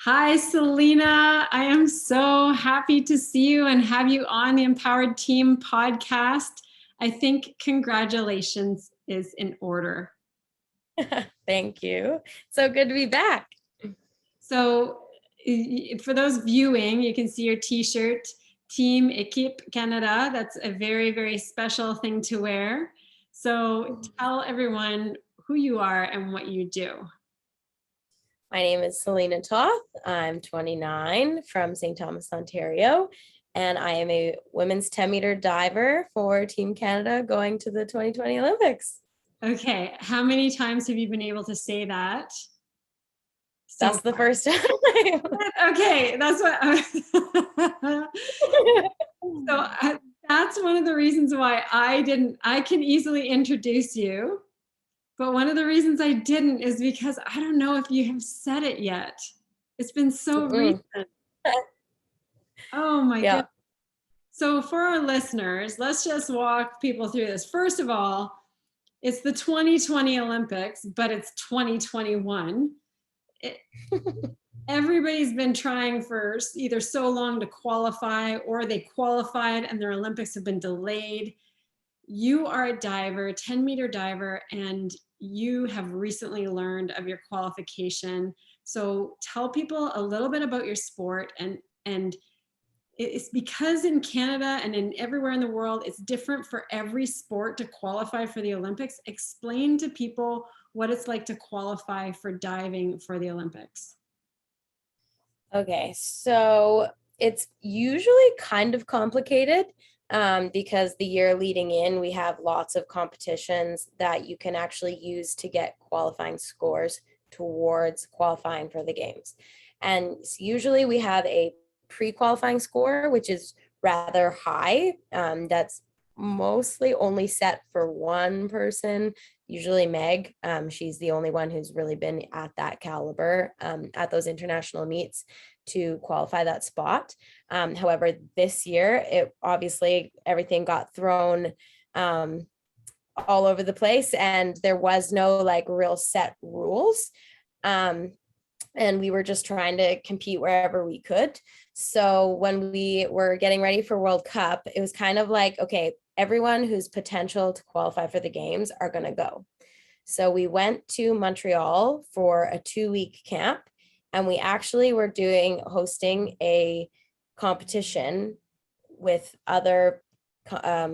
Hi, Celina. I am so happy to see you and have you on the Empowered Team podcast. I think congratulations is in order. Thank you. So good to be back. So, for those viewing, you can see your t-shirt, Team Equipe Canada. That's a very, very special thing to wear. So, tell everyone who you are and what you do. My name is Celina Toth. I'm 29 from St. Thomas, Ontario, and I am a women's 10-meter diver for Team Canada going to the 2020 Olympics. Okay, how many times have you been able to say that? That's the first time. Okay, that's what. So that's one of the reasons why I can easily introduce you, but one of the reasons I didn't is because I don't know if you have said it yet. It's been so recent. Oh my Yeah. goodness. So for our listeners, let's just walk people through this. First of all, it's the 2020 Olympics, but it's 2021. Everybody's been trying for either so long to qualify or they qualified and their Olympics have been delayed. You are a diver, 10-meter diver, and you have recently learned of your qualification. So tell people a little bit about your sport, and it's because in Canada and in everywhere in the world, it's different for every sport to qualify for the Olympics. Explain to people what it's like to qualify for diving for the Olympics. Okay, so it's usually kind of complicated because the year leading in, we have lots of competitions that you can actually use to get qualifying scores towards qualifying for the games. And usually we have a pre-qualifying score, which is rather high. That's mostly only set for one person, usually Meg. She's the only one who's really been at that caliber at those international meets to qualify that spot. However, this year, it obviously everything got thrown all over the place, and there was no like real set rules. And we were just trying to compete wherever we could. So when we were getting ready for World Cup, it was kind of like, okay, everyone who's potential to qualify for the games are going to go. So we went to Montreal for a 2-week camp, and we actually were hosting a competition with other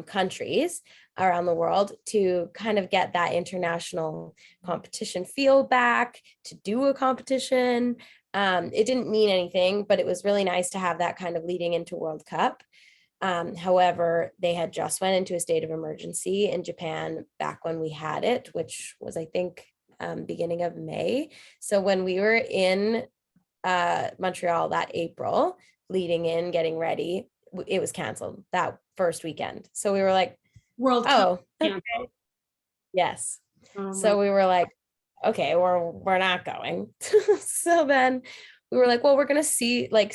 countries around the world to kind of get that international competition feel back, to do a competition. It didn't mean anything, but it was really nice to have that kind of leading into World Cup. However, they had just went into a state of emergency in Japan back when we had it, which was, I think, beginning of May. So when we were in Montreal that April, leading in, getting ready, it was canceled that first weekend. So we were like, World Cup. Okay. Yes. So we were like, okay, we're not going. So then we were like, well, we're going to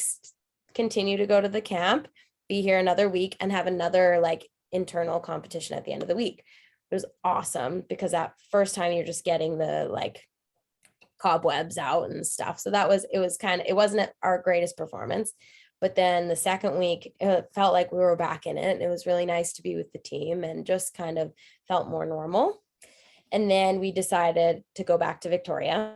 continue to go to the camp, be here another week, and have another like internal competition at the end of the week. It was awesome because that first time you're just getting the like cobwebs out and stuff. So it wasn't our greatest performance. But then the second week, it felt like we were back in it. It was really nice to be with the team and just kind of felt more normal. And then we decided to go back to Victoria.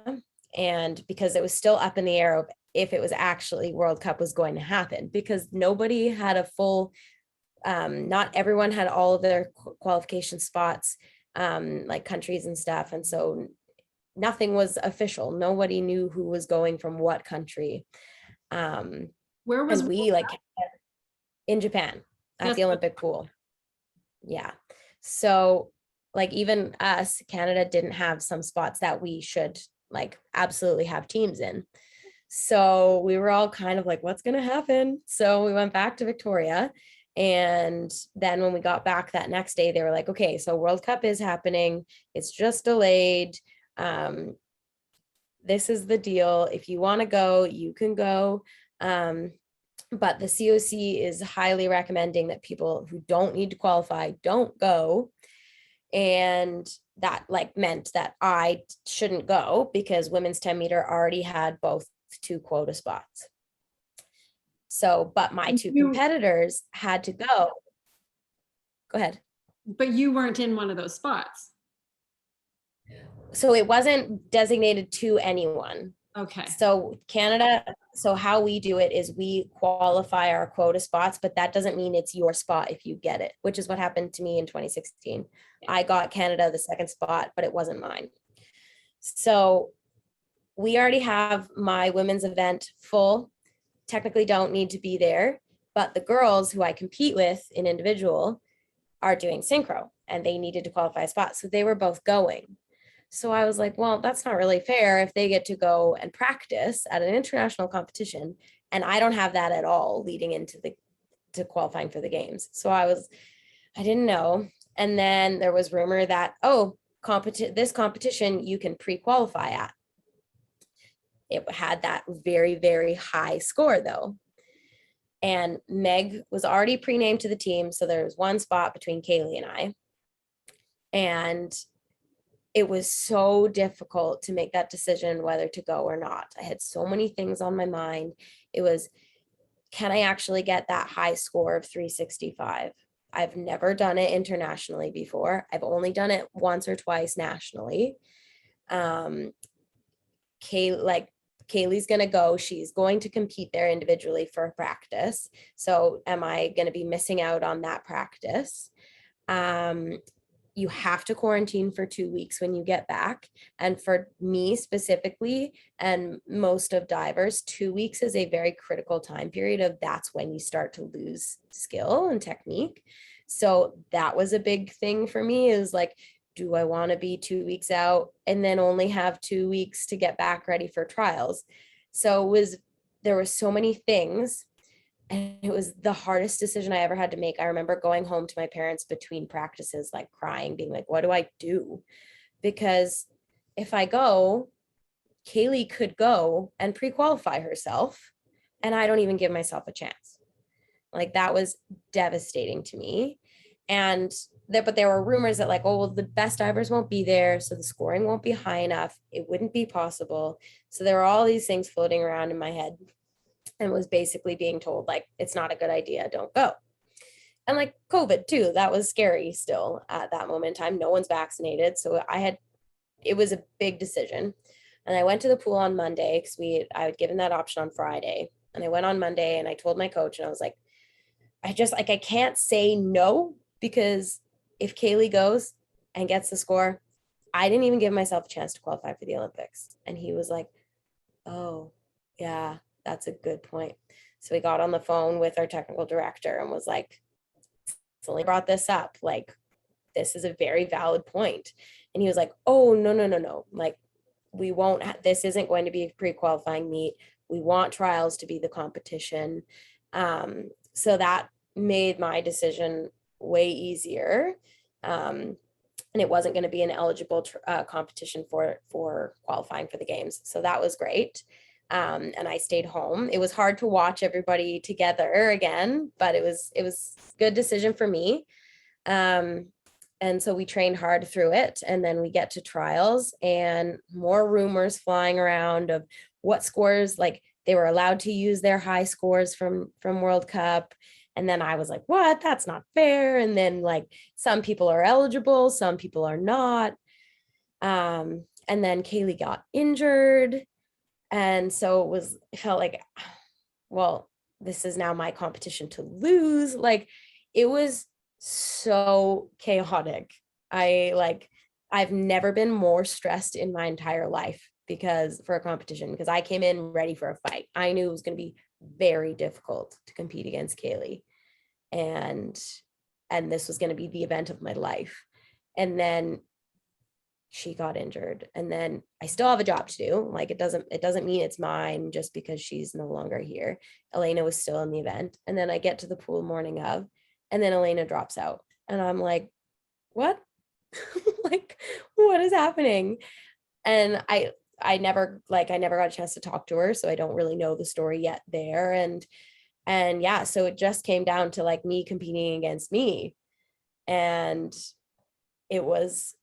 And because it was still up in the air if it was actually World Cup was going to happen, because nobody had a full, not everyone had all of their qualification spots, like countries and stuff. And so nothing was official. Nobody knew who was going from what country. Where was we like in Japan at the Olympic pool. Yeah. So like even us, Canada didn't have some spots that we should like absolutely have teams in. So we were all kind of like, what's going to happen? So we went back to Victoria. And then when we got back that next day, they were like, okay, so World Cup is happening. It's just delayed. This is the deal. If you want to go, you can go. But the COC is highly recommending that people who don't need to qualify don't go. And that like meant that I shouldn't go because women's 10 meter already had both 2 quota spots. So, but my 2 You- competitors had to go. Go ahead. But you weren't in one of those spots. So it wasn't designated to anyone. Okay. So Canada, so how we do it is we qualify our quota spots, but that doesn't mean it's your spot if you get it, which is what happened to me in 2016. I got Canada the 2nd spot, but it wasn't mine. So we already have my women's event full, technically don't need to be there, but the girls who I compete with in individual are doing synchro and they needed to qualify a spot. So they were both going. So I was like, well, that's not really fair if they get to go and practice at an international competition and I don't have that at all leading into to qualifying for the games. So I didn't know. And then there was rumor that, oh, this competition you can pre-qualify at. It had that very, very high score though. And Meg was already pre-named to the team. So there was one spot between Kaylee and I. And it was so difficult to make that decision whether to go or not. I had so many things on my mind. It was, can I actually get that high score of 365? I've never done it internationally before. I've only done it once or twice nationally. Kaylee's going to go. She's going to compete there individually for a practice. So am I going to be missing out on that practice? You have to quarantine for 2 weeks when you get back. And for me specifically, and most of divers, 2 weeks is a very critical time period of that's when you start to lose skill and technique. So that was a big thing for me is like, do I want to be 2 weeks out and then only have 2 weeks to get back ready for trials? So there were so many things. And it was the hardest decision I ever had to make. I remember going home to my parents between practices, like crying, being like, what do I do? Because if I go, Kaylee could go and pre-qualify herself, and I don't even give myself a chance. Like that was devastating to me. But there were rumors that like, oh, well, the best divers won't be there. So the scoring won't be high enough. It wouldn't be possible. So there were all these things floating around in my head. And was basically being told like, it's not a good idea, don't go. And like COVID too, that was scary still at that moment in time. No one's vaccinated. So it was a big decision. And I went to the pool on Monday because I had given that option on Friday. And I went on Monday and I told my coach and I was like, I can't say no because if Kaylee goes and gets the score, I didn't even give myself a chance to qualify for the Olympics. And he was like, oh yeah, that's a good point. So we got on the phone with our technical director and was like, Celina brought this up. Like, this is a very valid point. And he was like, oh, no. Like, we won't, this isn't going to be a pre-qualifying meet. We want trials to be the competition. So that made my decision way easier. And it wasn't going to be an eligible competition for qualifying for the games. So that was great. And I stayed home. It was hard to watch everybody together again, but it was a good decision for me. And so we trained hard through it. And then we get to trials and more rumors flying around of what scores, like they were allowed to use their high scores from World Cup. And then I was like, what? That's not fair. And then like some people are eligible, some people are not. And then Kaylee got injured. And so it felt like, well, this is now my competition to lose. Like it was so chaotic. I've never been more stressed in my entire life for a competition, because I came in ready for a fight. I knew it was going to be very difficult to compete against Kaylee. And this was going to be the event of my life. And then she got injured, and then I still have a job to do. Like it doesn't mean it's mine just because she's no longer here. Elena was still in the event. And then I get to the pool morning of, and then Elena drops out. And I'm like, what? Like, what is happening? And I never got a chance to talk to her. So I don't really know the story yet there. And yeah, so it just came down to like me competing against me. And it was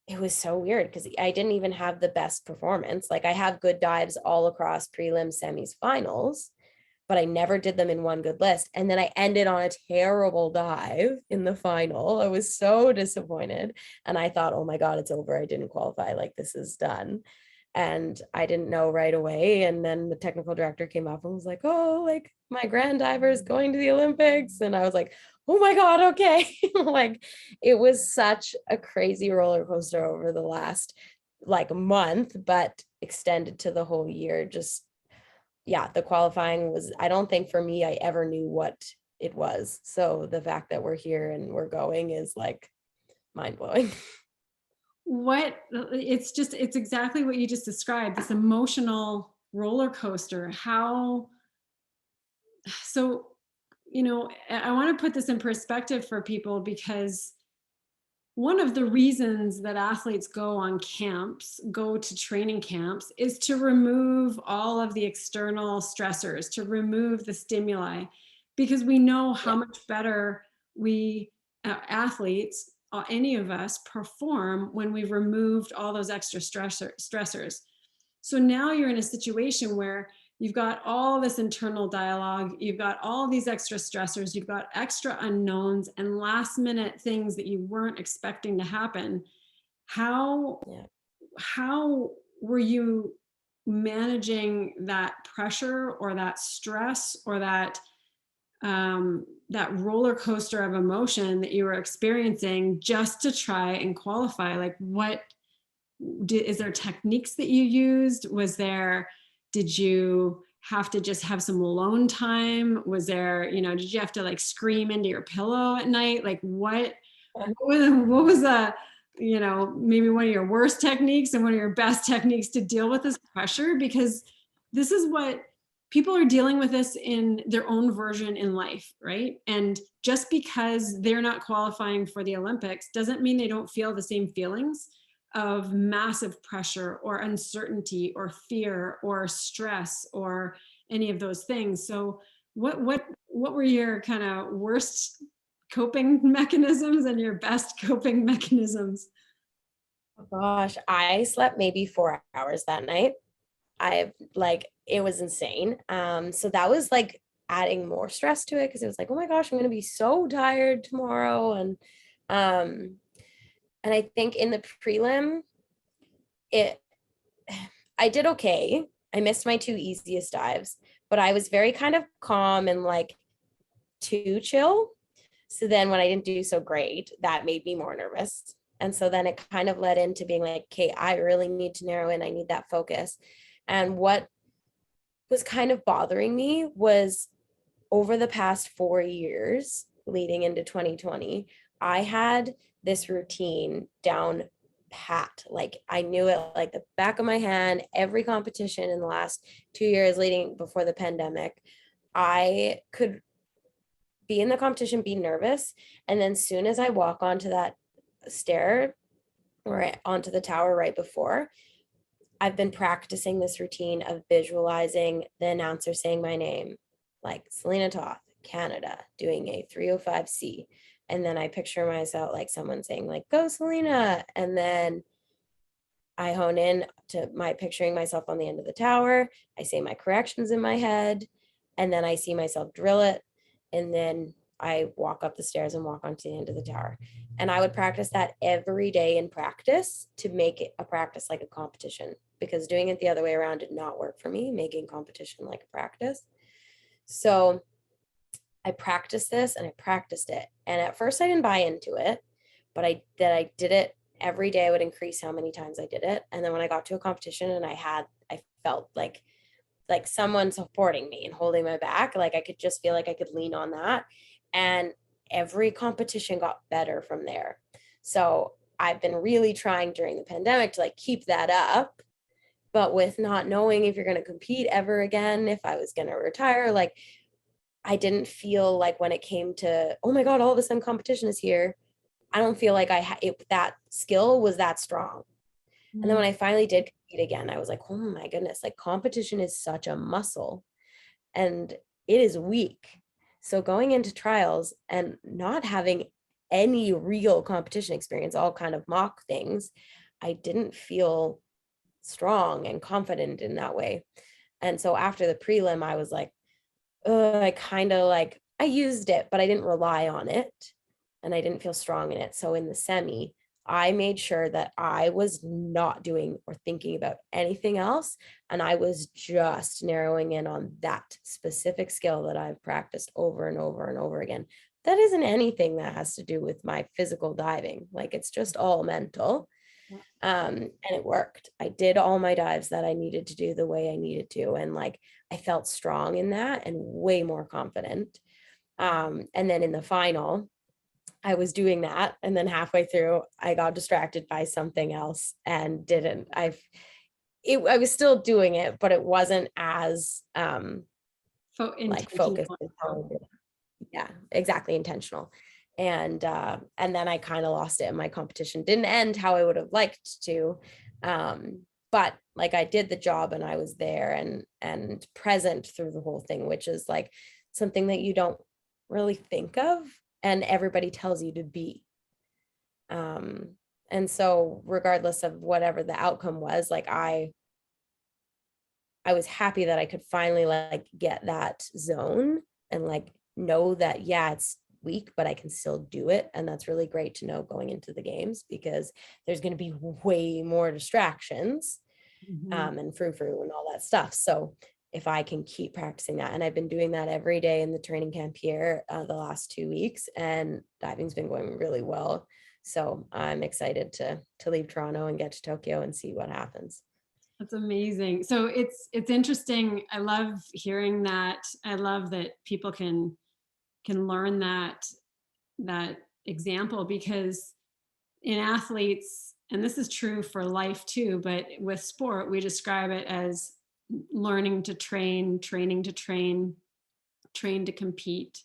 it was so weird because I didn't even have the best performance. Like I have good dives all across prelims, semis, finals, but I never did them in one good list. And then I ended on a terrible dive in the final. I was so disappointed. And I thought, oh my God, it's over. I didn't qualify. Like this is done. And I didn't know right away. And then the technical director came up and was like, oh, like my grand diver is going to the Olympics. And I was like, oh my God, okay. Like it was such a crazy roller coaster over the last like month, but extended to the whole year. Just, yeah, the qualifying was, I don't think for me, I ever knew what it was. So the fact that we're here and we're going is like mind blowing. What it's exactly what you just described, this emotional roller coaster. How so, I want to put this in perspective for people, because one of the reasons that athletes go to training camps, is to remove all of the external stressors, to remove the stimuli, because we know how Yeah. much better we athletes, any of us, perform when we've removed all those extra stressors. So now you're in a situation where you've got all this internal dialogue, you've got all these extra stressors, you've got extra unknowns and last minute things that you weren't expecting to happen. How Yeah. how were you managing that pressure or that stress or that roller coaster of emotion that you were experiencing just to try and qualify? Like, is there techniques that you used? Did you have to just have some alone time? Did you have to like scream into your pillow at night? Like what was maybe one of your worst techniques and one of your best techniques to deal with this pressure? Because this is what people are dealing with, this in their own version in life, right? And just because they're not qualifying for the Olympics doesn't mean they don't feel the same feelings of massive pressure or uncertainty or fear or stress or any of those things. So what were your kind of worst coping mechanisms and your best coping mechanisms? Oh gosh, I slept maybe 4 hours that night. I like it was insane. So that was like adding more stress to it because it was like, oh my gosh, I'm gonna be so tired tomorrow. Um and I think in the prelim, it I did okay. I missed my two easiest dives, but I was very kind of calm and like too chill. So then when I didn't do so great, that made me more nervous. And so then it kind of led into being like, okay, I really need to narrow in. I need that focus. And what was kind of bothering me was over the past 4 years leading into 2020, I had this routine down pat. Like I knew it like the back of my hand. Every competition in the last 2 years leading before the pandemic, I could be in the competition, be nervous. And then soon as I walk onto that stair or onto the tower right before, I've been practicing this routine of visualizing the announcer saying my name, like Celina Toth, Canada, doing a 305C. And then I picture myself like someone saying, like, go Celina. And then I hone in to my picturing myself on the end of the tower. I say my corrections in my head, and then I see myself drill it. And then I walk up the stairs and walk onto the end of the tower. And I would practice that every day in practice to make it a practice like a competition, because doing it the other way around did not work for me, making competition like a practice. So I practiced this and I practiced it. And at first I didn't buy into it, but I did it every day. I would increase how many times I did it. And then when I got to a competition and I felt like someone supporting me and holding my back, like I could just feel like I could lean on that. And every competition got better from there. So I've been really trying during the pandemic to like keep that up, but with not knowing if you're going to compete ever again, if I was going to retire, like I didn't feel like when it came to, oh my God, all of a sudden competition is here. I don't feel like that skill was that strong. And then when I finally did compete again, I was like, oh my goodness, like competition is such a muscle and it is weak. So going into trials and not having any real competition experience, all kind of mock things, I didn't feel strong and confident in that way. And so after the prelim, I was like, I kind of like, I used it, but I didn't rely on it and I didn't feel strong in it. So in the semi, I made sure that I was not doing or thinking about anything else. And I was just narrowing in on that specific skill that I've practiced over and over and over again. That isn't anything that has to do with my physical diving. Like, it's just all mental. And it worked. I did all my dives that I needed to do the way I needed to. And like, I felt strong in that and way more confident. And then in the final, I was doing that. And then halfway through, I got distracted by something else and didn't. I was still doing it, but it wasn't as like focused. Yeah, exactly, intentional. And then I kind of lost it, and my competition didn't end how I would have liked to. But like, I did the job and I was there and present through the whole thing, which is like something that you don't really think of and everybody tells you to be. And so regardless of whatever the outcome was, like, I was happy that I could finally like get that zone and like know that, yeah, it's weak, but I can still do it. And that's really great to know going into the games, because there's going to be way more distractions and frou-frou and all that stuff. So if I can keep practicing that, and I've been doing that every day in the training camp here the last 2 weeks, and diving's been going really well. So I'm excited to leave Toronto and get to Tokyo and see what happens. That's amazing. So it's interesting. I love hearing that. I love that people can learn that example, because in athletes, and this is true for life too, but with sport, we describe it as learning to train, training to train, train to compete,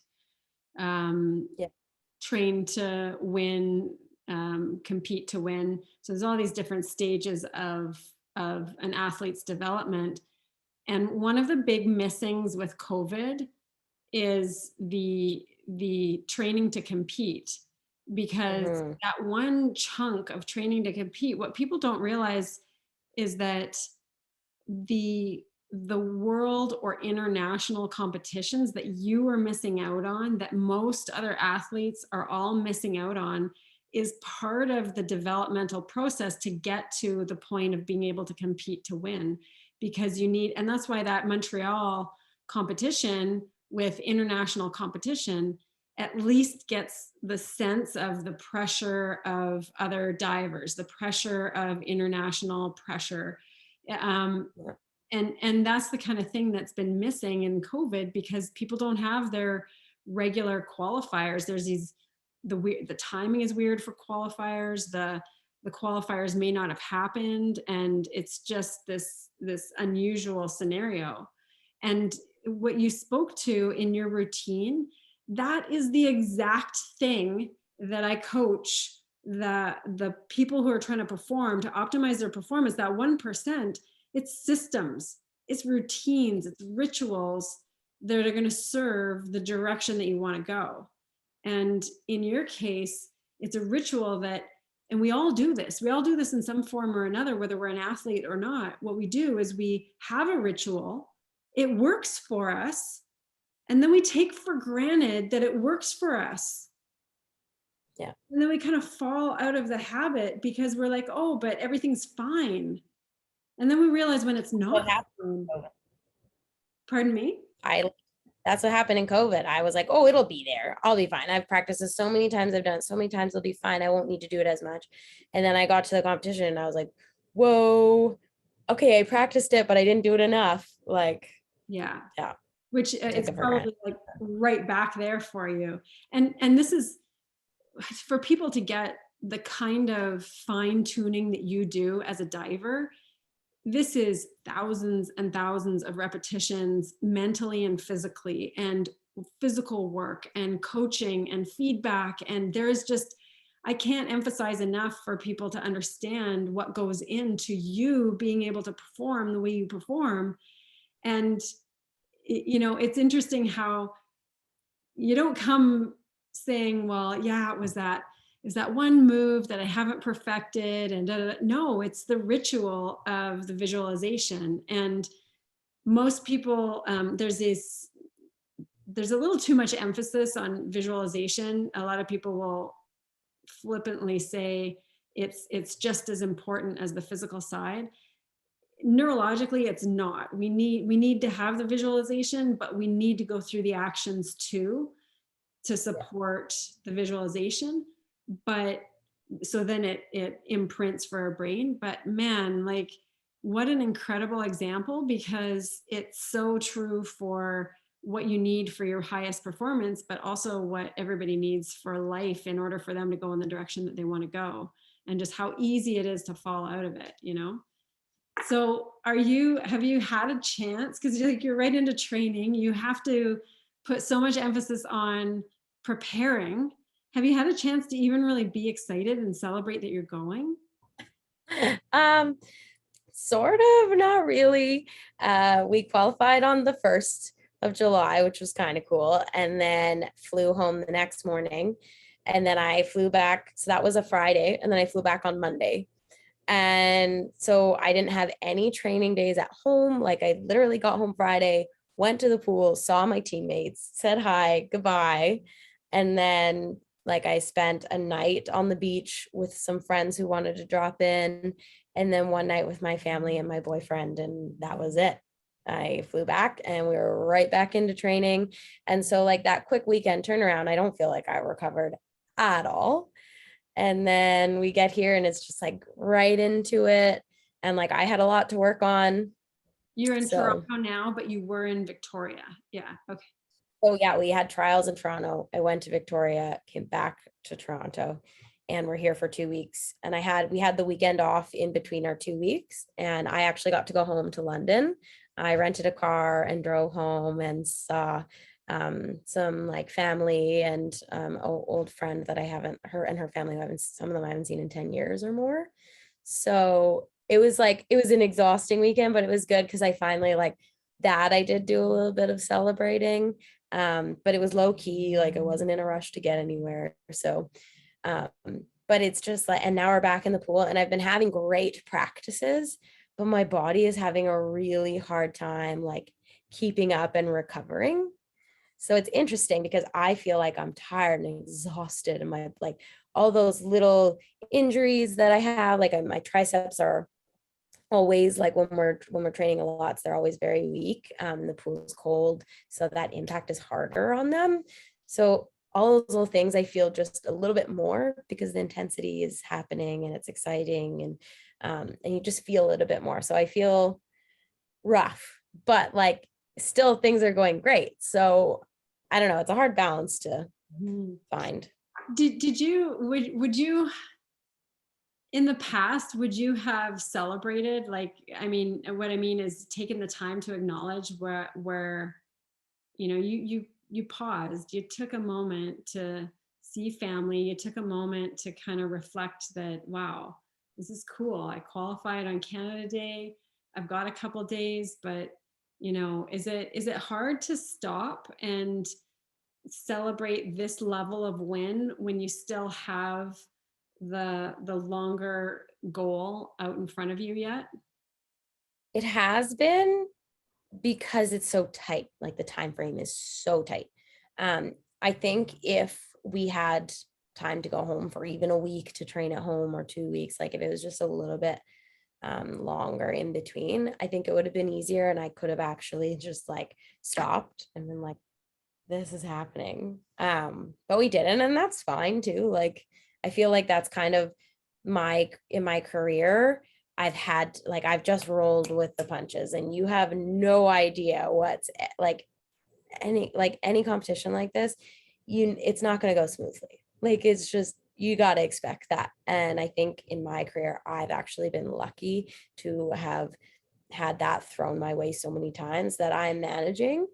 train to win, compete to win. So there's all these different stages of an athlete's development. And one of the big missings with COVID is the training to compete, because that one chunk of training to compete, what people don't realize is that the world or international competitions that you are missing out on, that most other athletes are all missing out on, is part of the developmental process to get to the point of being able to compete to win. Because you need, and that's why that Montreal competition with international competition at least gets the sense of the pressure of other divers, the pressure of international pressure. And that's the kind of thing that's been missing in COVID, because people don't have their regular qualifiers. There's these, the timing is weird for qualifiers. The qualifiers may not have happened, and it's just this unusual scenario. And what you spoke to in your routine, that is the exact thing that I coach the people who are trying to perform, to optimize their performance. That 1%, it's systems, it's routines, it's rituals that are going to serve the direction that you want to go. And in your case, it's a ritual that, and we all do this in some form or another, whether we're an athlete or not. What we do is we have a ritual, it works for us, and then we take for granted that it works for us. Yeah. And then we kind of fall out of the habit because we're like, oh, but everything's fine. And then we realize when it's not. Pardon me? That's what happened in COVID. I was like, oh, it'll be there. I'll be fine. I've practiced this so many times. I've done it so many times. It'll be fine. I won't need to do it as much. And then I got to the competition and I was like, whoa, okay, I practiced it, but I didn't do it enough. Like, yeah. Yeah. Which it's probably like right back there for you. And this is for people to get the kind of fine tuning that you do as a diver. This is thousands and thousands of repetitions, mentally and physically, and physical work and coaching and feedback. And there's just, I can't emphasize enough for people to understand what goes into you being able to perform the way you perform. And, you know, it's interesting how you don't come saying, well, yeah, it was that one move that I haven't perfected and da, da, da. No, it's the ritual of the visualization. And most people, there's a little too much emphasis on visualization. A lot of people will flippantly say it's just as important as the physical side. Neurologically, it's not. We need to have the visualization, but we need to go through the actions too to support the visualization. But so then it imprints for our brain. But man, like, what an incredible example, because it's so true for what you need for your highest performance, but also what everybody needs for life in order for them to go in the direction that they want to go, and just how easy it is to fall out of it, you know? So have you had a chance, because you're right into training, you have to put so much emphasis on preparing. Have you had a chance to even really be excited and celebrate that you're going? Um, sort of, not really. We qualified on the 1st of July, which was kind of cool, and then flew home the next morning. And then I flew back. So that was a Friday. And then I flew back on Monday. And so I didn't have any training days at home. Like, I literally got home Friday, went to the pool, saw my teammates, said hi, goodbye. And then like I spent a night on the beach with some friends who wanted to drop in, and then one night with my family and my boyfriend, and that was it. I flew back and we were right back into training. And so like that quick weekend turnaround, I don't feel like I recovered at all. And then we get here and it's just like right into it. And like I had a lot to work on. You're in So, Toronto now, but you were in Victoria. Yeah. Okay. oh yeah, we had trials in Toronto. I went to Victoria, came back to Toronto, and we're here for 2 weeks. And we had the weekend off in between our 2 weeks. And I actually got to go home to London. I rented a car and drove home and saw some like family and old friend that I haven't, her and her family, some of them I haven't seen in 10 years or more. So it was an exhausting weekend, but it was good because I finally like that. I did do a little bit of celebrating, but it was low key, like I wasn't in a rush to get anywhere. So, um, but it's just like, and now we're back in the pool and I've been having great practices, but my body is having a really hard time like keeping up and recovering. So it's interesting because I feel like I'm tired and exhausted, and my like all those little injuries that I have, like my triceps are always like when we're training a lot, so they're always very weak. The pool's cold, so that impact is harder on them. So all those little things I feel just a little bit more because the intensity is happening and it's exciting, and you just feel it a bit more. So I feel rough, but like still things are going great. So I don't know, it's a hard balance to Mhm. find. Did you would you in the past, would you have celebrated, like, I mean, what I mean is taken the time to acknowledge where you paused, you took a moment to see family, you took a moment to kind of reflect that, wow, this is cool, I qualified on Canada Day, I've got a couple days, but is it hard to stop and celebrate this level of win when you still have the longer goal out in front of you yet? It has been, because it's so tight, like the time frame is so tight. I think if we had time to go home for even a week to train at home, or 2 weeks, like if it was just a little bit longer in between, I think it would have been easier and I could have actually just like stopped and been like, this is happening. But we didn't, and that's fine too. Like I feel like that's kind of in my career, I've just rolled with the punches, and you have no idea what's like any competition like this, it's not going to go smoothly. Like it's just, you got to expect that. And I think in my career I've actually been lucky to have had that thrown my way so many times that I'm managing,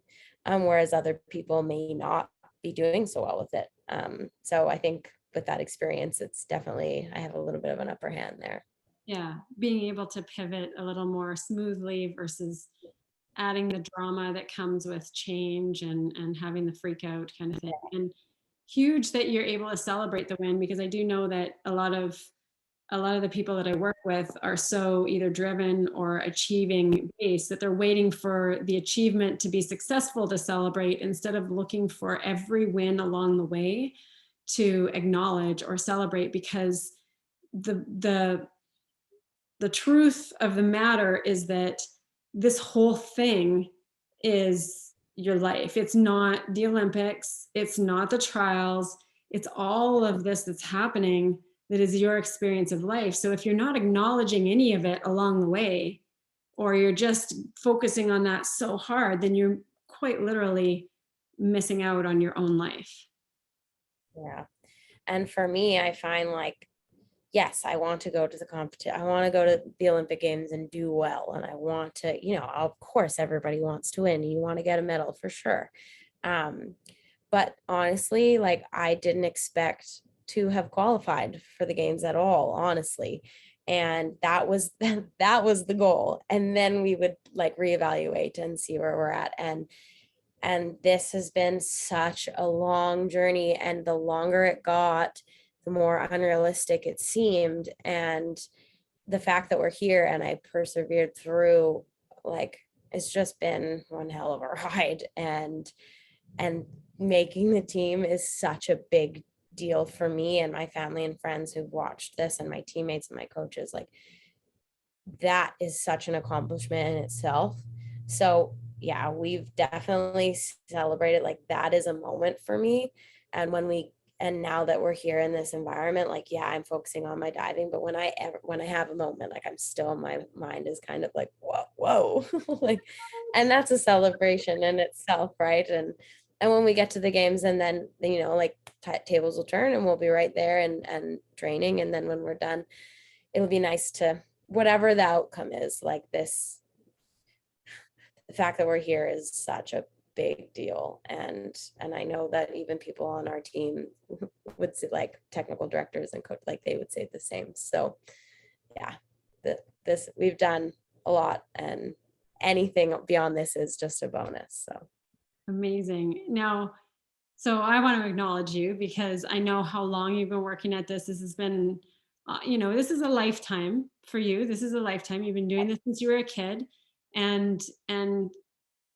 whereas other people may not be doing so well with it. So I think with that experience, it's definitely, I have a little bit of an upper hand there. Yeah, being able to pivot a little more smoothly versus adding the drama that comes with change and having the freak out kind of thing. And huge that you're able to celebrate the win, because I do know that a lot of the people that I work with are so either driven or achieving based that they're waiting for the achievement to be successful to celebrate, instead of looking for every win along the way to acknowledge or celebrate. Because the the truth of the matter is that this whole thing is your life. It's not the Olympics, it's not the trials, it's all of this that's happening that is your experience of life. So if you're not acknowledging any of it along the way, or you're just focusing on that so hard, then you're quite literally missing out on your own life. Yeah. And for me, I find like, yes, I want to go to the competition. I want to go to the Olympic Games and do well. And I want to, of course, everybody wants to win. You want to get a medal for sure. Um, but honestly, like I didn't expect to have qualified for the games at all, honestly. And that was that was the goal. And then we would like reevaluate and see where we're at. And this has been such a long journey, and the longer it got, the more unrealistic it seemed. And the fact that we're here and I persevered through, like, it's just been one hell of a ride. And making the team is such a big deal for me and my family and friends who've watched this, and my teammates and my coaches. Like, that is such an accomplishment in itself. So yeah, we've definitely celebrated, like that is a moment for me. And now that we're here in this environment, like, yeah, I'm focusing on my diving, but when I have a moment, like I'm still, my mind is kind of like, whoa, like, and that's a celebration in itself, right? And when we get to the games, and then, like tables will turn and we'll be right there and training. And then when we're done, it'll be nice to, whatever the outcome is, like this, the fact that we're here is such a big deal. And I know that even people on our team would say, like technical directors and coach, like they would say the same. So yeah, this we've done a lot, and anything beyond this is just a bonus. So Amazing. Now, so I want to acknowledge you because I know how long you've been working at this. This has been, this is a lifetime for you. This is a lifetime. You've been doing this since you were a kid, and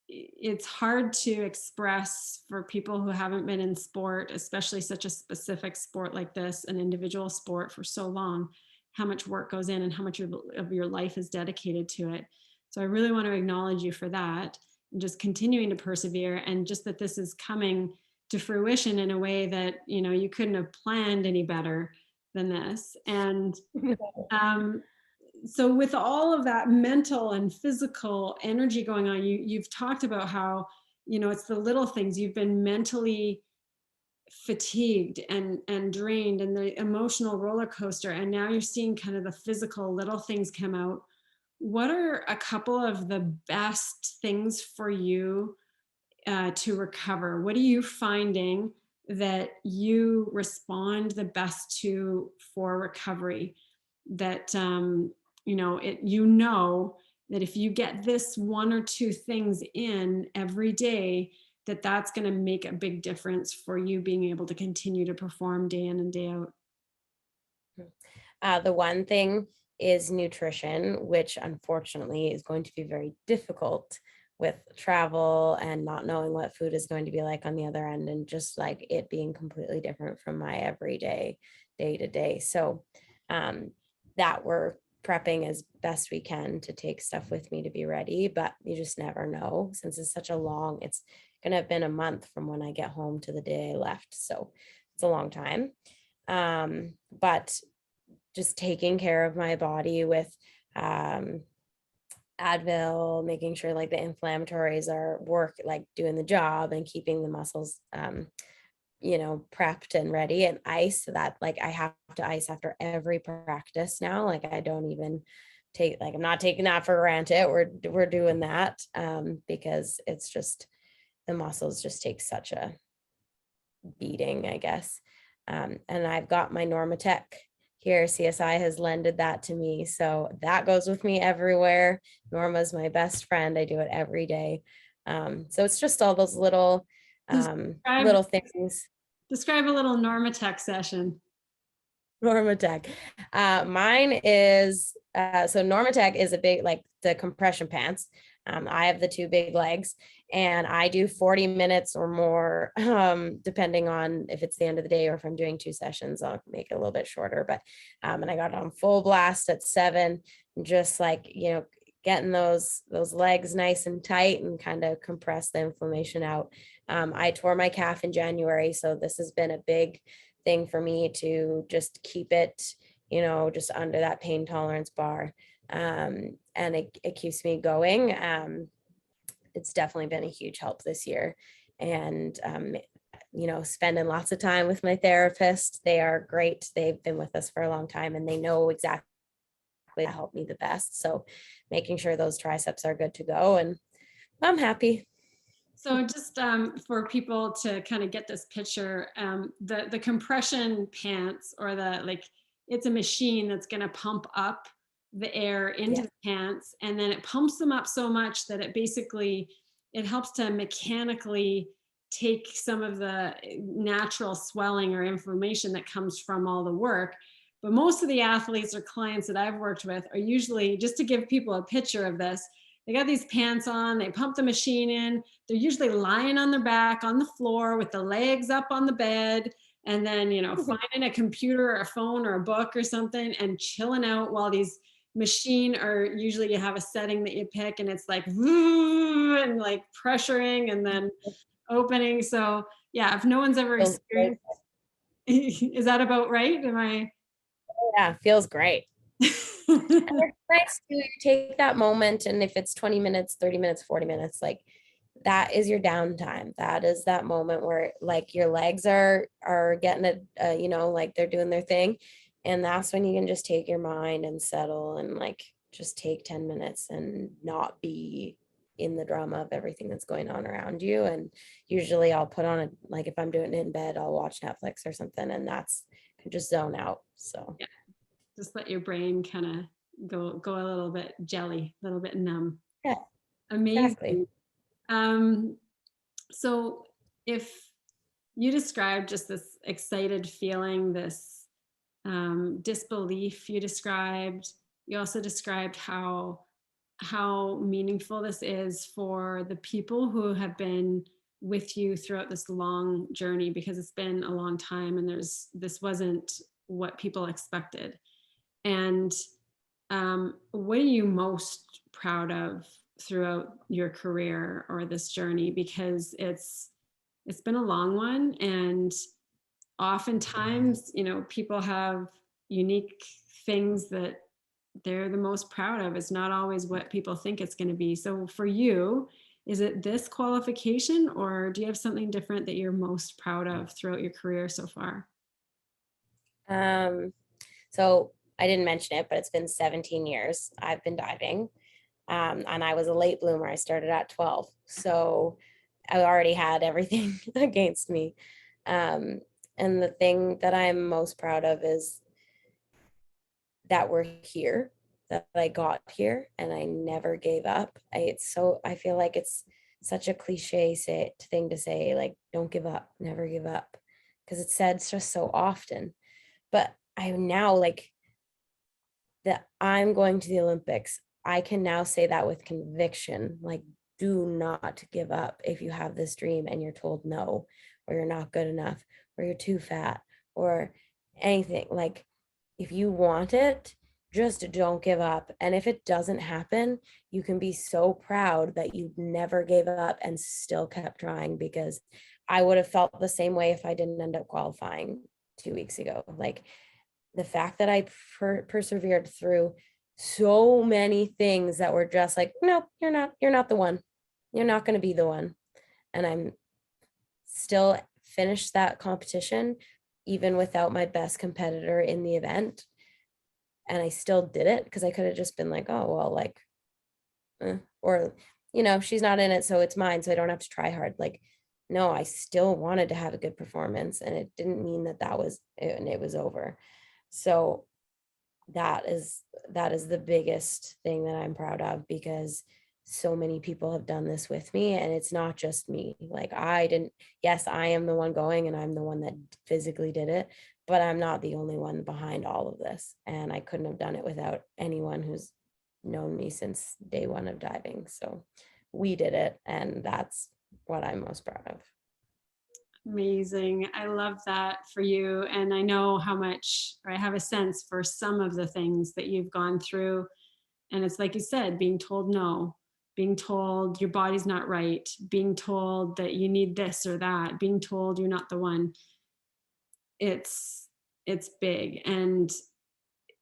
it's hard to express for people who haven't been in sport, especially such a specific sport like this, an individual sport for so long, how much work goes in and how much of your life is dedicated to it. So I really want to acknowledge you for that, and just continuing to persevere, and just that this is coming to fruition in a way that, you couldn't have planned any better than this. And um, so with all of that mental and physical energy going on, you've talked about how, it's the little things. You've been mentally fatigued and drained, and the emotional roller coaster, and now you're seeing kind of the physical little things come out. What are a couple of the best things for you to recover? What are you finding that you respond the best to for recovery? That that if you get this one or two things in every day, that's going to make a big difference for you being able to continue to perform day in and day out. the one thing is nutrition, which unfortunately is going to be very difficult with travel and not knowing what food is going to be like on the other end, and just like it being completely different from my everyday day to day. So that we're prepping as best we can to take stuff with me to be ready, but you just never know, since it's such a long, it's going to have been a month from when I get home to the day I left. So it's a long time. But just taking care of my body with Advil, making sure like the inflammatories are like doing the job, and keeping the muscles, prepped and ready, and ice, so that like I have to ice after every practice now. Like I don't even I'm not taking that for granted. We're doing that because it's just, the muscles just take such a beating, I guess. And I've got my Normatec here. CSI has lended that to me, so that goes with me everywhere. Norma's my best friend. I do it every day. So it's just all those little Describe little things. Describe a little Normatec session. Normatec. Mine is so Normatec is a big, like the compression pants. I have the two big legs and I do 40 minutes or more, depending on if it's the end of the day or if I'm doing 2 sessions, I'll make it a little bit shorter. But and I got on full blast at 7, just like, getting those legs nice and tight and kind of compress the inflammation out. I tore my calf in January, so this has been a big thing for me to just keep it, just under that pain tolerance bar. And it keeps me going. It's definitely been a huge help this year. And, spending lots of time with my therapist. They are great. They've been with us for a long time and they know exactly how to help me the best. So making sure those triceps are good to go, and I'm happy. So just for people to kind of get this picture, the compression pants, or it's a machine that's going to pump up the air into Yeah. the pants, and then it pumps them up so much that it helps to mechanically take some of the natural swelling or inflammation that comes from all the work. But most of the athletes or clients that I've worked with are usually, just to give people a picture of this, they got these pants on, they pump the machine in, they're usually lying on their back on the floor with the legs up on the bed, and then, finding a computer or a phone or a book or something and chilling out while these machine, or usually you have a setting that you pick and it's like and like pressuring and then opening. So yeah, if no one's ever Feels great. experienced, is that about right? Am I? Yeah, feels great. And it's nice to take that moment, and if it's 20 minutes, 30 minutes, 40 minutes, like that is your downtime. That is that moment where like your legs are getting it, like they're doing their thing, and that's when you can just take your mind and settle and like just take 10 minutes and not be in the drama of everything that's going on around you. And usually I'll put on like if I'm doing it in bed, I'll watch Netflix or something, and that's can just zone out. So Yeah, just let your brain kind of go a little bit jelly, a little bit numb. yeah, exactly. Amazing. So if you described just this excited feeling, this disbelief you also described how meaningful this is for the people who have been with you throughout this long journey, because it's been a long time and this wasn't what people expected. And what are you most proud of throughout your career or this journey? Because it's been a long one, and oftentimes, people have unique things that they're the most proud of. It's not always what people think it's going to be. So for you, is it this qualification, or do you have something different that you're most proud of throughout your career so far? So I didn't mention it, but it's been 17 years I've been diving. And I was a late bloomer. I started at 12. So I already had everything against me. Um, and the thing that I'm most proud of is that we're here, that I got here and I never gave up. I feel like it's such a cliche thing to say, like, don't give up, never give up, because it's said just so often. But I now like that I'm going to the Olympics. I can now say that with conviction, like, do not give up if you have this dream and you're told no, or you're not good enough, or you're too fat, or anything. Like, if you want it, just don't give up. And if it doesn't happen, you can be so proud that you never gave up and still kept trying, because I would have felt the same way if I didn't end up qualifying 2 weeks ago. Like, the fact that I persevered through so many things that were just like, no, you're not the one. You're not going to be the one. And I'm still finished that competition, even without my best competitor in the event. And I still did it because I could have just been like, oh, well, like, or, she's not in it, so it's mine. So I don't have to try hard. Like, no, I still wanted to have a good performance, and it didn't mean that was it, and it was over. So that is the biggest thing that I'm proud of, because so many people have done this with me, and it's not just me. Like, I didn't, yes, I am the one going and I'm the one that physically did it, but I'm not the only one behind all of this. And I couldn't have done it without anyone who's known me since day one of diving. So we did it, and that's what I'm most proud of. Amazing. I love that for you. And I know how much, or I have a sense for some of the things that you've gone through. And it's like you said, being told no, being told your body's not right, being told that you need this or that, being told you're not the one. It's it's big. And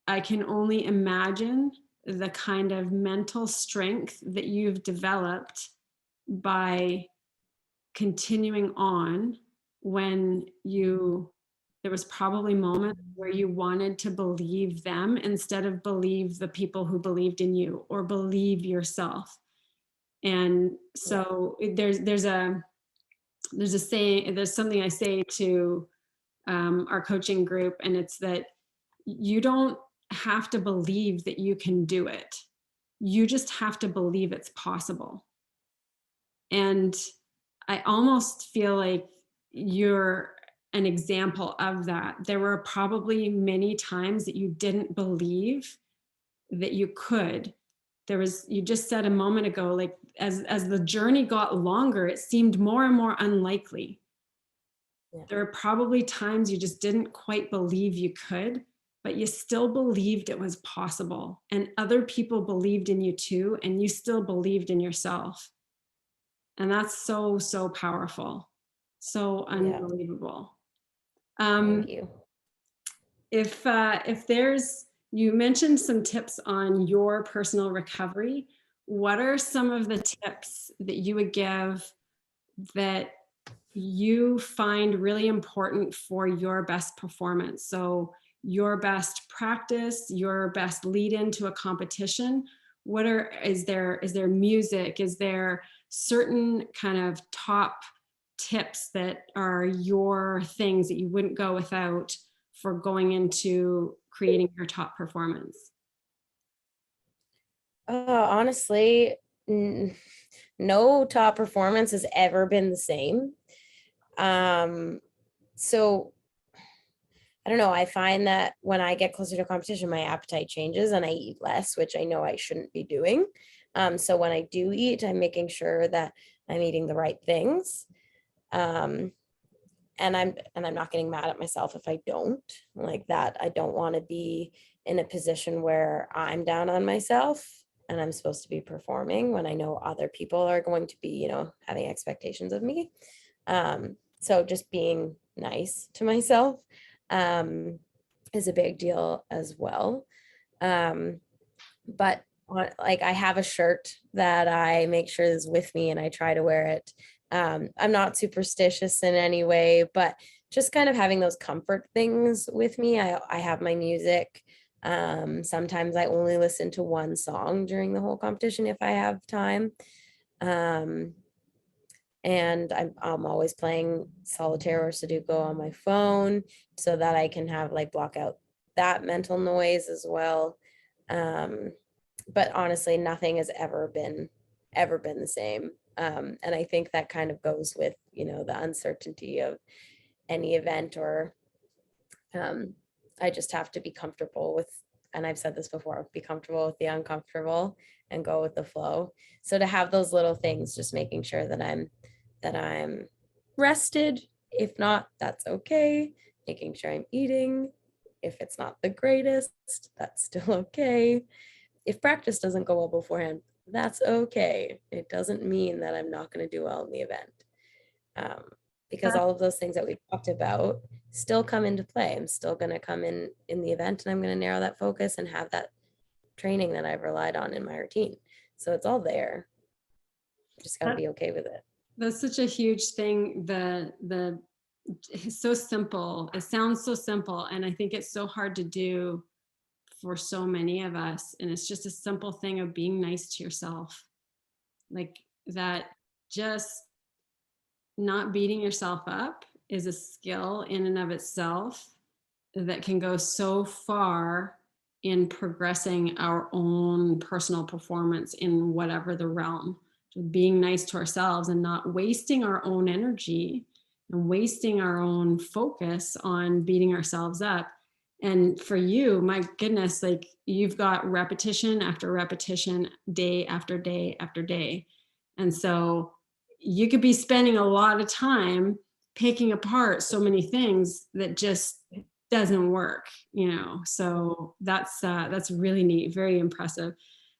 I can only imagine the kind of mental strength that you've developed by continuing on when you there was probably moments where you wanted to believe them instead of believe the people who believed in you or believe yourself. And Yeah. so there's a saying, there's something I say to our coaching group, and it's that you don't have to believe that you can do it, you just have to believe it's possible. And I almost feel like you're an example of that. There were probably many times that you didn't believe that you could. There was, you just said a moment ago, like as the journey got longer, it seemed more and more unlikely. Yeah. There were probably times you just didn't quite believe you could, but you still believed it was possible. And other people believed in you too, and you still believed in yourself. And that's so, so powerful. So Yeah. unbelievable. Thank Um, you. if there's, you mentioned some tips on your personal recovery. What are some of the tips that you would give that you find really important for your best performance? So your best practice, your best lead into a competition. What are, is there music? Is there certain kind of top tips that are your things that you wouldn't go without for going into creating your top performance? Honestly, no top performance has ever been the same. Um, so I don't know. I find that when I get closer to competition, my appetite changes and I eat less, which I know I shouldn't be doing. So when I do eat, I'm making sure that I'm eating the right things. Um, and I'm not getting mad at myself if I don't like that. I don't want to be in a position where I'm down on myself and I'm supposed to be performing when I know other people are going to be, having expectations of me. So just being nice to myself is a big deal as well. Um, but like, I have a shirt that I make sure is with me and I try to wear it. I'm not superstitious in any way, but just kind of having those comfort things with me. I have my music. Sometimes I only listen to one song during the whole competition if I have time. Um, and I'm always playing solitaire or Sudoku on my phone so that I can have like block out that mental noise as well. Um, but honestly, nothing has ever been the same. And I think that kind of goes with, the uncertainty of any event, or um, I just have to be comfortable with, and I've said this before, be comfortable with the uncomfortable and go with the flow. So to have those little things, just making sure that I'm rested. If not, that's okay. Making sure I'm eating. If it's not the greatest, that's still okay. If practice doesn't go well beforehand, that's okay. It doesn't mean that I'm not going to do well in the event. Um, because all of those things that we talked about still come into play. I'm still going to come in the event, and I'm going to narrow that focus and have that training that I've relied on in my routine. So it's all there. Just got to That, be okay with it. that's such a huge thing. The it's so simple. It sounds so simple, and I think it's so hard to do for so many of us. And it's just a simple thing of being nice to yourself, like that. Just not beating yourself up is a skill in and of itself that can go so far in progressing our own personal performance in whatever the realm. So being nice to ourselves and not wasting our own energy and wasting our own focus on beating ourselves up. And for you, my goodness, like you've got repetition after repetition, day after day after day. And so you could be spending a lot of time picking apart so many things that just doesn't work, you know. So that's really neat, very impressive.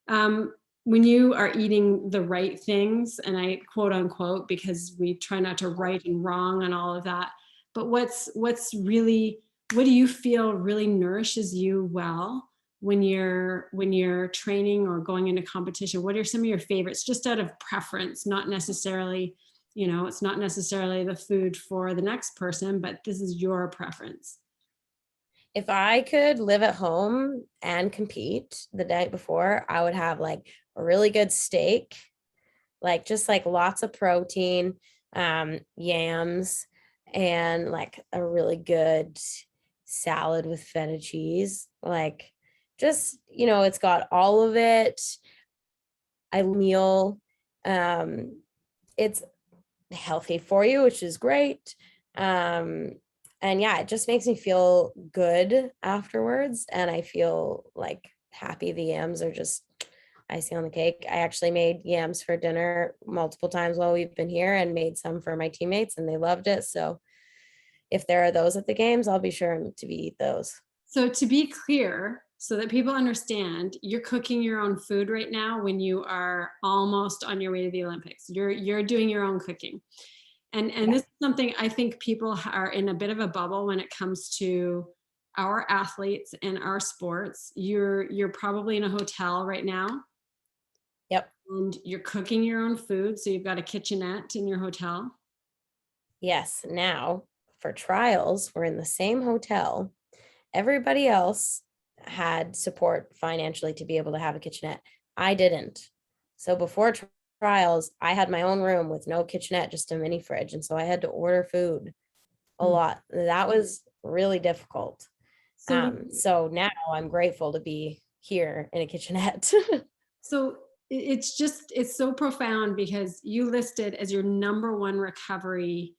When you are eating the right things, and I quote unquote, because we try not to right and wrong and all of that, but what's really, what do you feel really nourishes you well when you're training or going into competition? What are some of your favorites, just out of preference, not necessarily, you know, it's not necessarily the food for the next person, but this is your preference. If I could live at home and compete the night before, I would have like a really good steak, like just like lots of protein, yams, and like a really good salad with feta cheese. Like just, it's got all of it. I meal. It's healthy for you, which is great. And yeah, it just makes me feel good afterwards. And I feel like happy. The yams are just icing on the cake. I actually made yams for dinner multiple times while we've been here and made some for my teammates, and they loved it. So if there are those at the games, I'll be sure to eat those. So to be clear, so that people understand, you're cooking your own food right now when you are almost on your way to the Olympics. You're doing your own cooking. And Yeah. this is something I think people are in a bit of a bubble when it comes to our athletes and our sports. You're probably in a hotel right now. Yep. And you're cooking your own food. So you've got a kitchenette in your hotel. Yes. Now for trials, we're in the same hotel. Everybody else had support financially to be able to have a kitchenette. I didn't. So before trials, I had my own room with no kitchenette, just a mini fridge. And so I had to order food a lot. That was really difficult. So now I'm grateful to be here in a kitchenette. So it's so profound because you listed as your number one recovery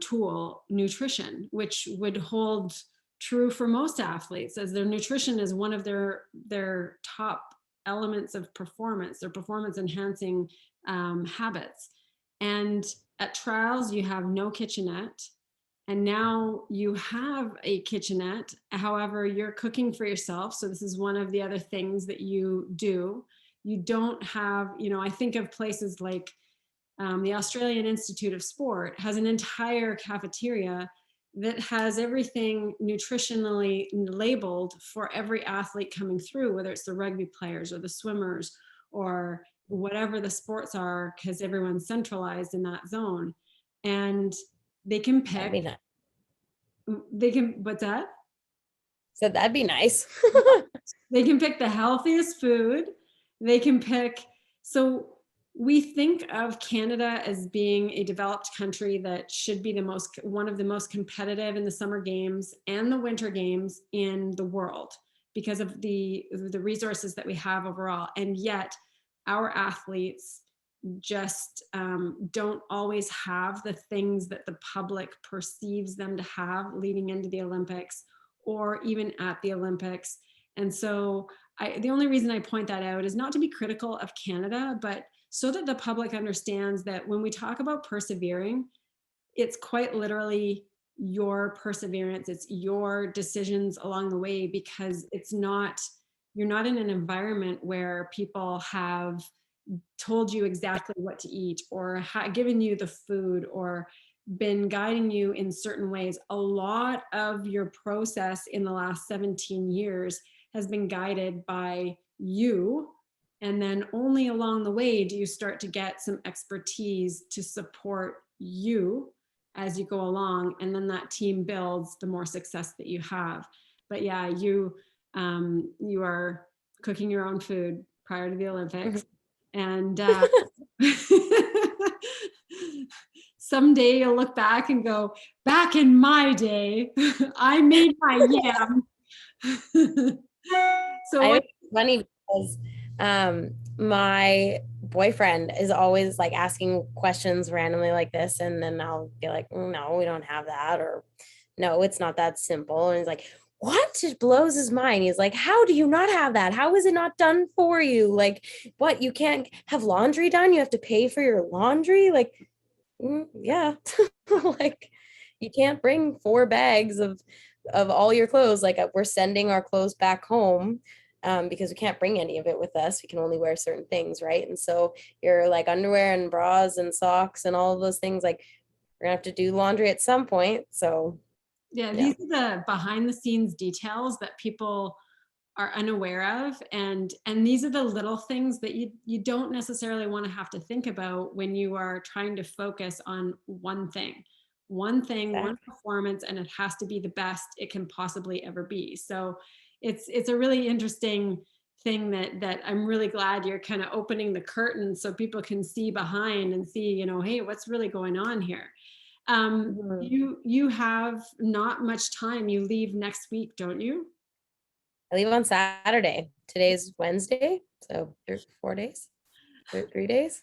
tool nutrition, which would hold true for most athletes, as their nutrition is one of their top elements of performance, their performance enhancing habits. And at trials, you have no kitchenette. And now you have a kitchenette. However, you're cooking for yourself. So this is one of the other things that you do. You don't have, you know, I think of places like the Australian Institute of Sport has an entire cafeteria that has everything nutritionally labeled for every athlete coming through, whether it's the rugby players or the swimmers or whatever the sports are, because everyone's centralized in that zone. And they can That'd pick, be nice. what's that? So that'd be nice. They can pick the healthiest food. They can pick, so we think of Canada as being a developed country that should be one of the most competitive in the summer games and the winter games in the world because of the resources that we have overall. And yet our athletes just don't always have the things that the public perceives them to have leading into the Olympics or even at the Olympics. And so the only reason I point that out is not to be critical of Canada, but so that the public understands that when we talk about persevering, it's quite literally your perseverance. It's your decisions along the way, because you're not in an environment where people have told you exactly what to eat or given you the food or been guiding you in certain ways. A lot of your process in the last 17 years has been guided by you. And then only along the way do you start to get some expertise to support you as you go along. And then that team builds the more success that you have. But yeah, you are cooking your own food prior to the Olympics. And someday you'll look back and go, back in my day, I made my yam. So I what, it's funny because my boyfriend is always like asking questions randomly like this, and then I'll be like, no, we don't have that, or no, it's not that simple. And he's like, what? It blows his mind. He's like, how do you not have that? How is it not done for you? Like, what? You can't have laundry done? You have to pay for your laundry? Like, yeah. Like, you can't bring 4 bags of all your clothes. Like, we're sending our clothes back home, because we can't bring any of it with us. We can only wear certain things, right? And so your like underwear and bras and socks and all of those things, like, we're gonna have to do laundry at some point. So yeah, yeah. these are the behind the scenes details that people are unaware of, and these are the little things that you don't necessarily want to have to think about when you are trying to focus on one thing, one Exactly. performance, and it has to be the best it can possibly ever be. So it's a really interesting thing that I'm really glad you're kind of opening the curtain so people can see behind and see, hey, what's really going on here. Mhm. You have not much time. You leave next week, don't you? I leave on Saturday. Today's Wednesday, so 4 days, 3 days.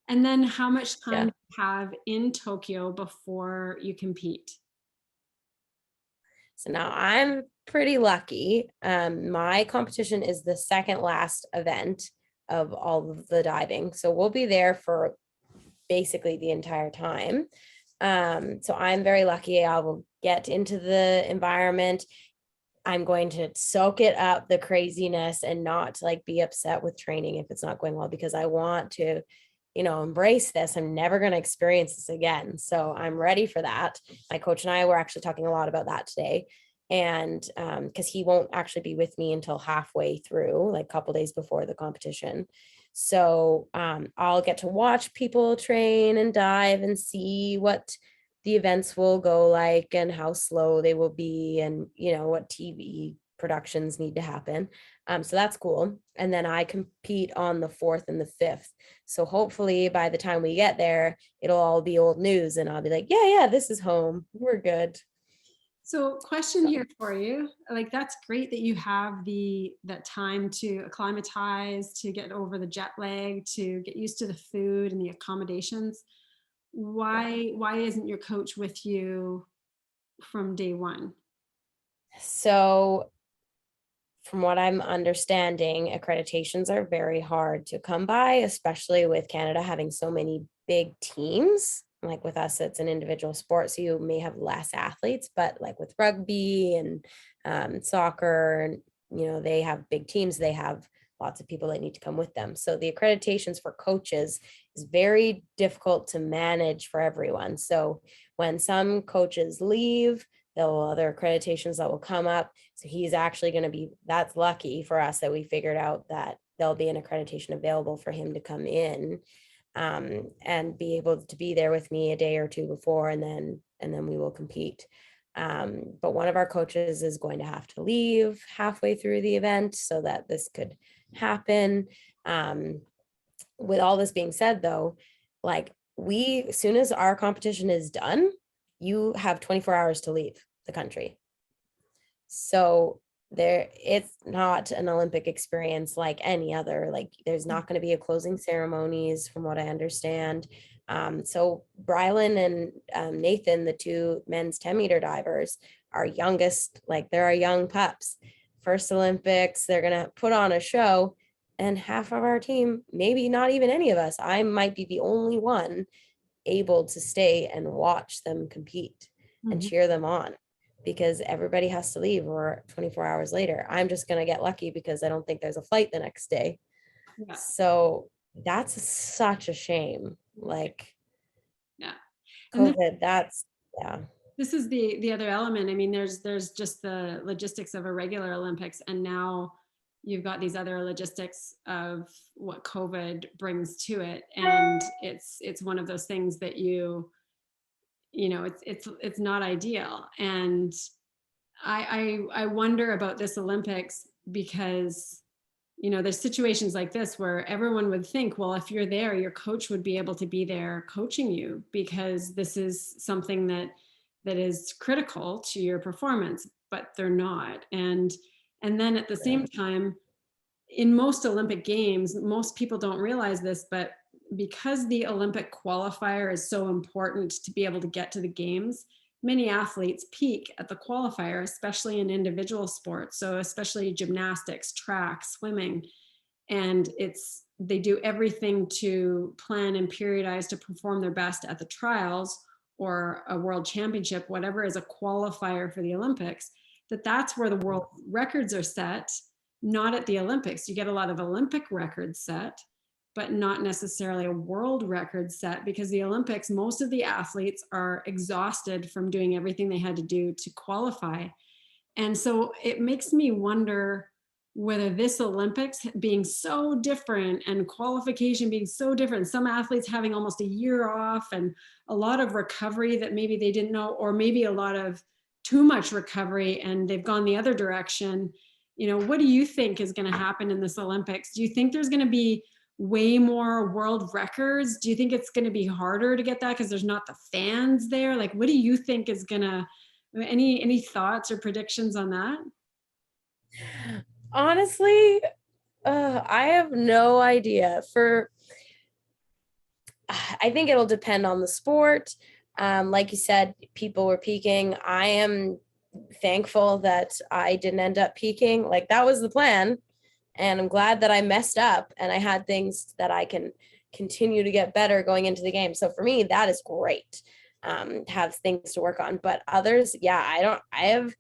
And then how much time Yeah. do you have in Tokyo before you compete? So now I'm pretty lucky. My competition is the second last event of all of the diving. So we'll be there for basically the entire time. So I'm very lucky. I will get into the environment. I'm going to soak it up, the craziness, and not like be upset with training if it's not going well, because I want to, embrace this. I'm never going to experience this again. So I'm ready for that. My coach and I were actually talking a lot about that today. And because he won't actually be with me until halfway through, like a couple days before the competition. So I'll get to watch people train and dive and see what the events will go like and how slow they will be, and what TV productions need to happen. So that's cool. And then I compete on the 4th and the 5th. So hopefully by the time we get there, it'll all be old news and I'll be like, yeah, this is home. We're good. So question here for you. Like that's great that you have that time to acclimatize, to get over the jet lag, to get used to the food and the accommodations. Yeah. Why isn't your coach with you from day one? So from what I'm understanding, accreditations are very hard to come by, especially with Canada having so many big teams. Like with us, it's an individual sport, so you may have less athletes, but like with rugby and soccer, and they have big teams, they have lots of people that need to come with them. So the accreditations for coaches is very difficult to manage for everyone. So when some coaches leave, there will other accreditations that will come up. So he's actually going to be, that's lucky for us that we figured out that there'll be an accreditation available for him to come in, and be able to be there with me a day or two before, and then we will compete. But one of our coaches is going to have to leave halfway through the event so that this could happen. With all this being said, though, like as soon as our competition is done, you have 24 hours to leave the country. So it's not an Olympic experience like any other. Like there's not going to be a closing ceremonies, from what I understand. So Brylan and Nathan, the two men's 10-meter divers, are youngest, like they're our young pups. First Olympics, they're gonna put on a show, and half of our team, maybe not even any of us, I might be the only one able to stay and watch them compete and Mhm. cheer them on, because everybody has to leave or 24 hours later. I'm just going to get lucky because I don't think there's a flight the next day. Yeah. So that's such a shame. Like Yeah. And COVID, yeah. this is the other element. I mean, there's just the logistics of a regular Olympics, and now you've got these other logistics of what COVID brings to it, and it's one of those things that it's not ideal. And I wonder about this Olympics because there's situations like this where everyone would think, well, if you're there, your coach would be able to be there coaching you because this is something that is critical to your performance, but they're not. And And then at the same time, in most Olympic games, most people don't realize this, but because the Olympic qualifier is so important to be able to get to the games, many athletes peak at the qualifier, especially in individual sports. So especially gymnastics, track, swimming. And they do everything to plan and periodize to perform their best at the trials or a world championship, whatever is a qualifier for the Olympics, that's where the world records are set, not at the Olympics. You get a lot of Olympic records set, but not necessarily a world record set, because the Olympics, most of the athletes are exhausted from doing everything they had to do to qualify. And so it makes me wonder whether this Olympics being so different and qualification being so different, some athletes having almost a year off and a lot of recovery that maybe they didn't know, or maybe a lot of too much recovery and they've gone the other direction. What do you think is going to happen in this Olympics? Do you think there's going to be way more world records? Do you think it's going to be harder to get that because there's not the fans there? Like, what do you think is going to, any thoughts or predictions on that? Honestly, I have no idea. I think it'll depend on the sport. Like you said, people were peaking. I am thankful that I didn't end up peaking. Like, that was the plan. And I'm glad that I messed up and I had things that I can continue to get better going into the game. So for me, that is great. Have things to work on. But others, yeah, I have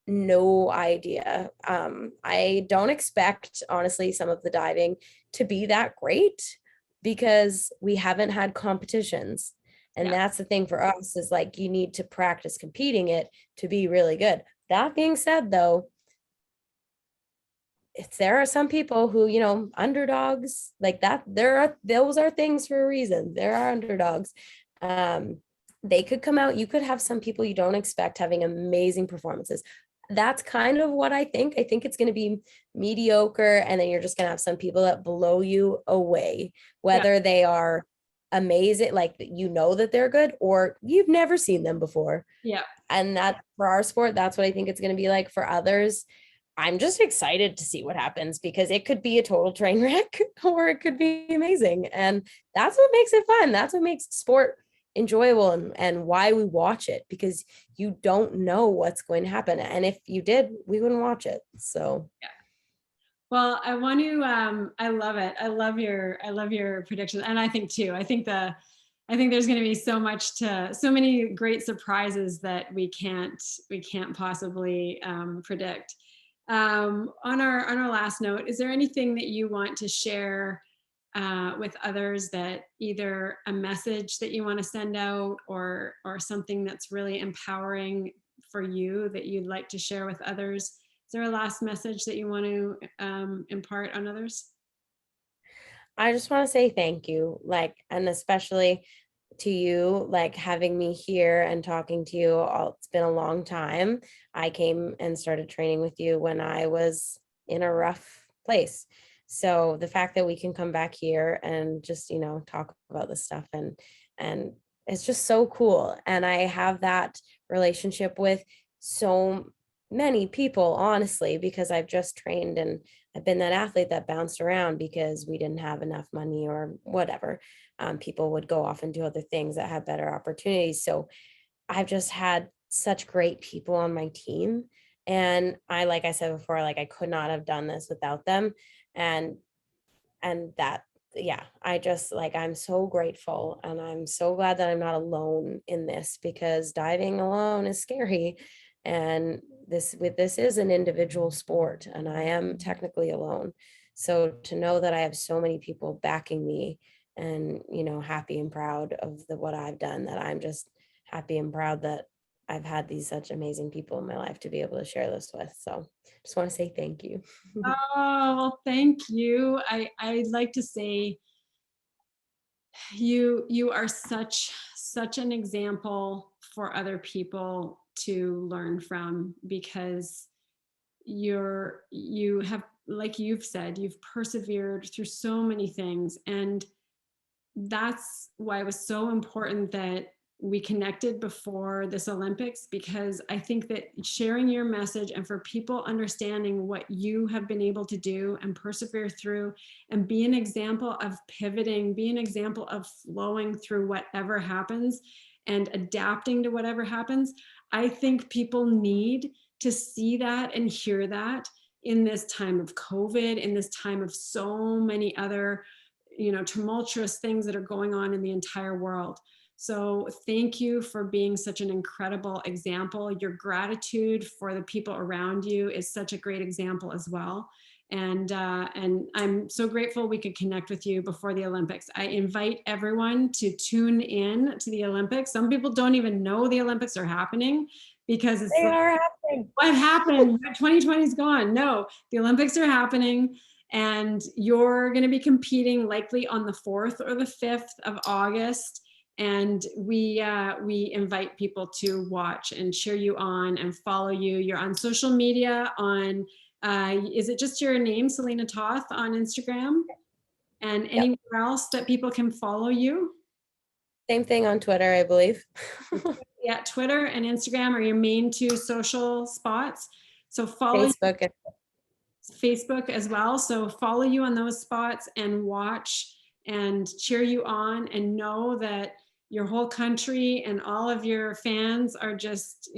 no idea. I don't expect, honestly, some of the diving to be that great because we haven't had competitions. And Yeah. that's the thing for us, is like, you need to practice competing it to be really good. That being said, though, there are some people who, underdogs like that, those are things for a reason. There are underdogs. They could come out, you could have some people you don't expect having amazing performances. That's kind of what I think. I think it's going to be mediocre, and then you're just going to have some people that blow you away, whether they are amazing, like that they're good, or you've never seen them before. Yeah. And that, for our sport, that's what I think it's going to be like. For others, I'm just excited to see what happens, because it could be a total train wreck or it could be amazing. And that's what makes it fun. That's what makes sport enjoyable, and why we watch it, because you don't know what's going to happen. And if you did, we wouldn't watch it. So Yeah. Well, I want to, I love it. I love your predictions. And I think too, I think there's going to be so many great surprises that we can't possibly predict. On our last note, is there anything that you want to share with others, that either a message that you want to send out, or something that's really empowering for you that you'd like to share with others? Is there a last message that you want to impart on others? I just want to say thank you, and especially to you, having me here and talking to you. It's been a long time. I came and started training with you when I was in a rough place. So the fact that we can come back here and just, talk about this stuff, and it's just so cool. And I have that relationship with so many people, honestly, because I've just trained and I've been that athlete that bounced around because we didn't have enough money or whatever. People would go off and do other things that had better opportunities. So I've just had such great people on my team. And like I said before, I could not have done this without them. And that, yeah, I just I'm so grateful, and I'm so glad that I'm not alone in this, because diving alone is scary. And this is an individual sport, and I am technically alone. So to know that I have so many people backing me, and happy and proud of what I've done, that I'm just happy and proud that I've had these such amazing people in my life to be able to share this with. So just want to say thank you. Oh, well, thank you. I'd like to say you are such an example for other people to learn from, because you have, like you've said, you've persevered through so many things. And that's why it was so important that we connected before this Olympics, because I think that sharing your message and for people understanding what you have been able to do and persevere through and be an example of pivoting, be an example of flowing through whatever happens and adapting to whatever happens. I think people need to see that and hear that in this time of COVID, in this time of so many other, tumultuous things that are going on in the entire world. So thank you for being such an incredible example. Your gratitude for the people around you is such a great example as well. And I'm so grateful we could connect with you before the Olympics. I invite everyone to tune in to the Olympics. Some people don't even know the Olympics are happening because it's They like, are happening. what happened? 2020 is gone. No, the Olympics are happening. And you're going to be competing likely on the 4th or the 5th of August. And we invite people to watch and cheer you on and follow you. You're on social media on, is it just your name, Celina Toth, on Instagram? And Yep. anywhere else that people can follow you? Same thing on Twitter, I believe. Yeah, Twitter and Instagram are your main two social spots. So follow Facebook. Facebook as well. So follow you on those spots and watch and cheer you on, and know that your whole country and all of your fans are just,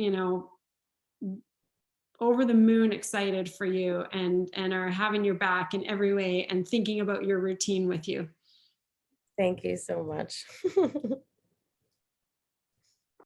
over the moon excited for you and are having your back in every way and thinking about your routine with you. Thank you so much.